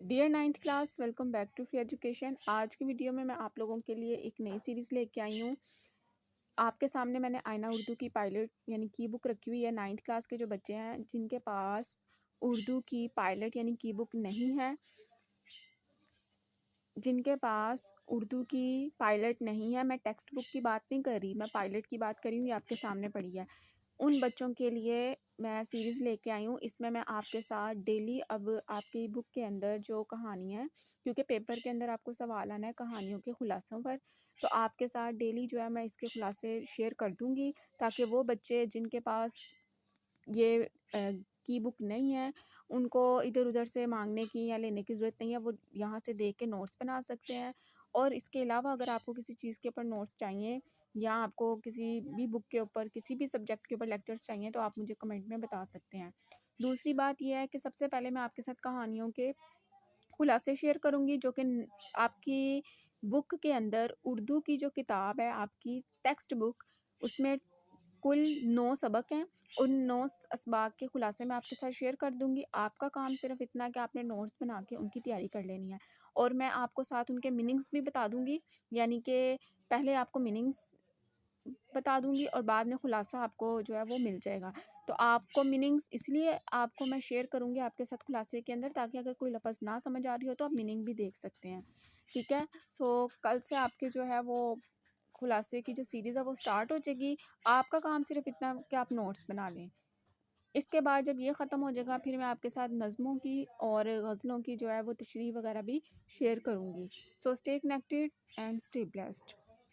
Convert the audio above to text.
Dear ninth class, welcome back to free education. आज की video में मैं आप लोगों के लिए एक नई सीरीज़ लेके आई हूँ। आपके सामने मैंने आईना उर्दू की पायलट यानी की बुक रखी हुई है। नाइन्थ क्लास के जो बच्चे हैं जिनके पास उर्दू की पायलट यानी की बुक नहीं है, जिनके पास उर्दू की पायलट नहीं है, मैं टेक्स्ट बुक की बात नहीं कर रही, मैं पायलट की बात कर रही हूँ, ये आपके सामने पड़ी है। उन बच्चों के लिए मैं सीरीज़ लेके आई हूँ। इसमें मैं आपके साथ डेली अब आपकी बुक के अंदर जो कहानी है, क्योंकि पेपर के अंदर आपको सवाल आना है कहानियों के खुलासों पर, तो आपके साथ डेली जो है मैं इसके खुलासे शेयर कर दूँगी, ताकि वो बच्चे जिनके पास ये की बुक नहीं है, उनको इधर-उधर से माँगने की या लेने की ज़रूरत नहीं है, वो यहाँ से देख के नोट्स बना सकते हैं। और इसके अलावा अगर आपको किसी चीज़ के ऊपर नोट्स चाहिए या आपको किसी भी बुक के ऊपर, किसी भी सब्जेक्ट के ऊपर लेक्चर्स चाहिए, तो आप मुझे कमेंट में बता सकते हैं। दूसरी बात ये है कि सबसे पहले मैं आपके साथ कहानियों के खुलासे शेयर करूँगी, जो कि आपकी बुक के अंदर उर्दू की जो किताब है, आपकी टेक्स्ट बुक, उसमें कुल 9 सबक हैं। उन 9 असबाक के खुलासे मैं आपके साथ शेयर कर दूँगी। आपका काम सिर्फ़ इतना है कि आपने नोट्स बना के उनकी तैयारी कर लेनी है, और मैं आपको साथ उनके मीनिंग्स भी बता दूँगी, यानी कि पहले आपको मीनिंग्स बता दूँगी और बाद में खुलासा आपको जो है वो मिल जाएगा। तो आपको मीनिंग्स इसलिए आपको मैं शेयर करूँगी आपके साथ खुलासे के अंदर, ताकि अगर कोई लफ़्ज़ ना समझ आ रही हो तो आप मीनिंग भी देख सकते हैं। ठीक है? सो कल से आपके जो है वो खुलासे की जो सीरीज़ है वो स्टार्ट हो जाएगी। आपका काम सिर्फ़ इतना कि आप नोट्स बना लें। इसके बाद जब ये ख़त्म हो जाएगा, फिर मैं आपके साथ नज़्मों की और ग़ज़लों की जो है वो तशरीह वग़ैरह भी शेयर करूँगी। So stay connected and stay blessed.